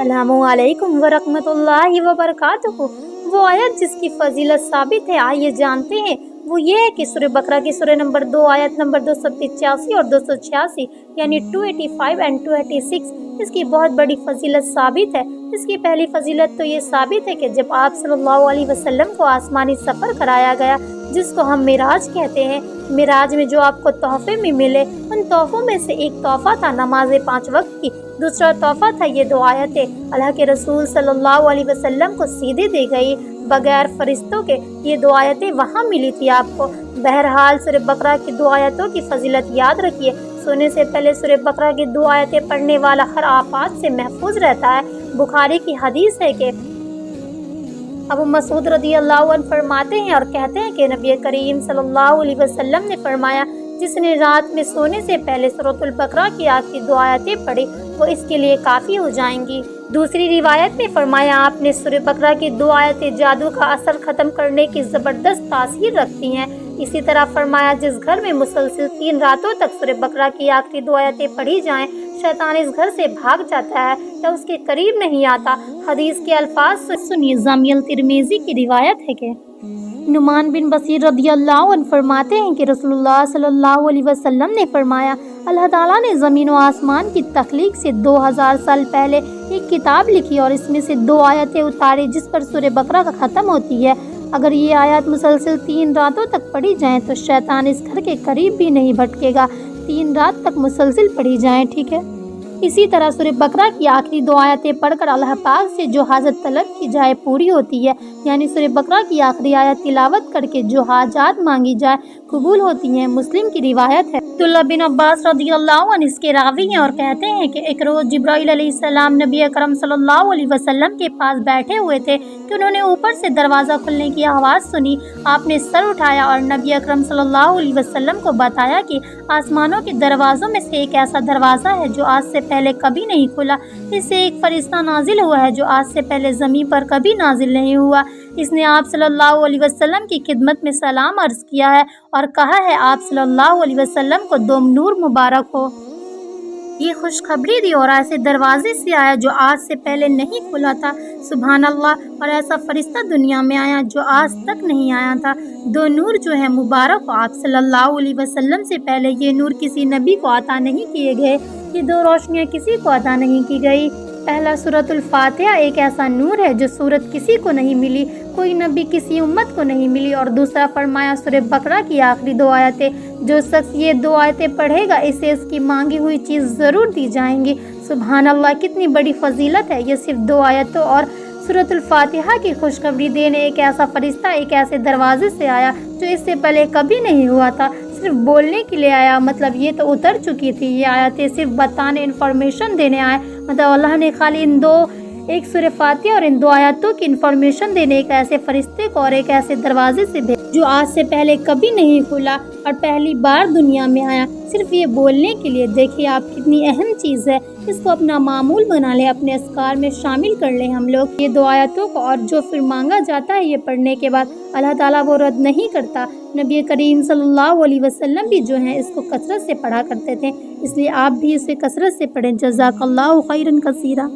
अस्सलाम वालेकुम वरहमतुल्लाहि वबरकातुहू। वो आयत जिसकी फजीलत साबित है, आइए जानते हैं। वो ये है कि सूरह बकरा की सूरह नंबर 2 आयत नंबर 285 और 286 यानी 285 एंड 286 इसकी बहुत बड़ी फजीलत साबित है। इसकी पहली फजीलत तो ये साबित है कि जब आप सल्लल्लाहु अलैहि वसल्लम को आसमानी सफ़र कराया गया, जिसको हम मिराज कहते हैं, मिराज में जो आपको तोहफे में मिले, उन तोहफों में से एक तोहफा था नमाज 5 वक्त की, दूसरा तोहफा था ये 2 आयतें अल्लाह के रसूल सल्लल्लाहु अलैहि वसल्लम को सीधे दी गई बगैर फरिश्तों के। ये 2 आयतें वहाँ मिली थी आपको। बहरहाल सूरह बकरा की 2 आयतों की फजीलत याद रखिए। सोने से पहले सूरह बकरा की 2 आयतें पढ़ने वाला हर आफात से महफूज रहता है। बुखारी की हदीस है कि अबू मसूद रज़ी अल्लाहु अन्हु फरमाते हैं और कहते हैं कि नबी करीम सल्लल्लाहु अलैहि वसल्लम ने फरमाया, जिसने रात में सोने से पहले सूरतुल बकरा की आखिरी 2 आयतें पढ़ी, वो इसके लिए काफ़ी हो जाएंगी। दूसरी रिवायत में फरमाया, आपने सूरह बकरा की 2 आयतें जादू का असर ख़त्म करने की ज़बरदस्त तासीर रखती हैं। इसी तरह फरमाया, जिस घर में मुसलसल 3 रातों तक सूरह बकरा की आखिरी 2 आयतें पढ़ी जाएं, शैतान इस घर से भाग जाता है या उसके करीब नहीं आता। हदीस के अल्फाज सुनिए। जामिया तिरमिज़ी की रिवायत है कि नुमान बिन बशीर रदियल्लाहु अन्हु फरमाते हैं कि रसूलुल्लाह सल्लल्लाहु अलैहि वसल्लम ने फरमाया, अल्लाह ताला ने ज़मीन व आसमान की तख्लीक से 2000 साल पहले एक किताब लिखी और इसमें से 2 आयतें उतारी जिस पर सूरह बकरा का ख़त्म होती है। अगर ये आयत मुसलसल 3 रातों तक पढ़ी जाएँ तो शैतान इस घर के करीब भी नहीं भटकेगा। 3 रात तक मुसलसल पढ़ी जाएँ, ठीक है। इसी तरह सूरह बकरा की आखिरी 2 आयतें पढ़कर अल्लाह पाक से जो हाजत तलब की जाए पूरी होती है, यानी सूरह बकरा की आखिरी आयत तिलावत करके जो हाजात मांगी जाए कबूल होती हैं। मुस्लिम की रिवायत है। अब्दुल्लाह बिन अब्बास रज़ियल्लाहु अन्हु इसके रावी हैं और कहते हैं कि एक रोज़ जिब्राईल अलैहिस्सलाम नबी अकरम सल्लल्लाहु अलैहि वसल्लम के पास बैठे हुए थे कि उन्होंने ऊपर से दरवाज़ा खुलने की आवाज़ सुनी। आपने सर उठाया और नबी अकरम सल्लल्लाहु अलैहि वसल्लम को बताया कि आसमानों के दरवाज़ों में से एक ऐसा दरवाज़ा है जो आज से पहले कभी नहीं खुला। इससे एक फरिश्ता नाजिल हुआ है जो आज से पहले ज़मीन पर कभी नाजिल नहीं हुआ। इसने आप सल्लल्लाहु अलैहि वसल्लम की खिदमत में सलाम अर्ज़ किया है और कहा है, आप सल्लल्लाहु अलैहि वसल्लम को दो नूर मुबारक हो। ये खुशखबरी दी और ऐसे दरवाजे से आया जो आज से पहले नहीं खुला था। सुभान अल्लाह। और ऐसा फरिश्ता दुनिया में आया जो आज तक नहीं आया था। 2 नूर जो है मुबारक हो। आप सल्लल्लाहु अलैहि वसल्लम से पहले ये नूर किसी नबी को अता नहीं किए गए। ये 2 रोशनियाँ किसी को अता नहीं की गई। पहला सूरतुल फातिहा एक ऐसा नूर है जो सूरत किसी को नहीं मिली, कोई नबी किसी उम्मत को नहीं मिली। और दूसरा फरमाया सूरह बकरा की आखिरी 2 आयतें, जो शख्स ये 2 आयतें पढ़ेगा इसे इसकी मांगी हुई चीज़ ज़रूर दी जाएंगी। सुभान अल्लाह, कितनी बड़ी फजीलत है। ये सिर्फ 2 आयतों और सूरतुल फातिहा की खुशखबरी देने एक ऐसा फरिश्ता एक ऐसे दरवाजे से आया जो इससे पहले कभी नहीं हुआ था। सिर्फ बोलने के लिए आया, मतलब ये तो उतर चुकी थी। ये आयतें सिर्फ बताने, इन्फॉर्मेशन देने आए, मतलब अल्लाह ने खाली इन 2 एक सूरह फातिहा और इन 2 आयतों की इन्फॉर्मेशन देने एक ऐसे फरिश्ते को और एक ऐसे दरवाजे से भेजा जो आज से पहले कभी नहीं खुला और पहली बार दुनिया में आया, सिर्फ ये बोलने के लिए। देखिए आप, कितनी अहम चीज़ है। इसको अपना मामूल बना लें, अपने अस्कार में शामिल कर लें हम लोग ये 2 आयतों को। और जो फिर मांगा जाता है ये पढ़ने के बाद, अल्लाह ताला वो रद्द नहीं करता। नबी करीम सल्लल्लाहु अलैहि वसल्लम भी जो हैं इसको कसरत से पढ़ा करते थे, इसलिए आप भी इसे कसरत से पढ़ें। जज़ाकल्लाहु खैरन कसीरा।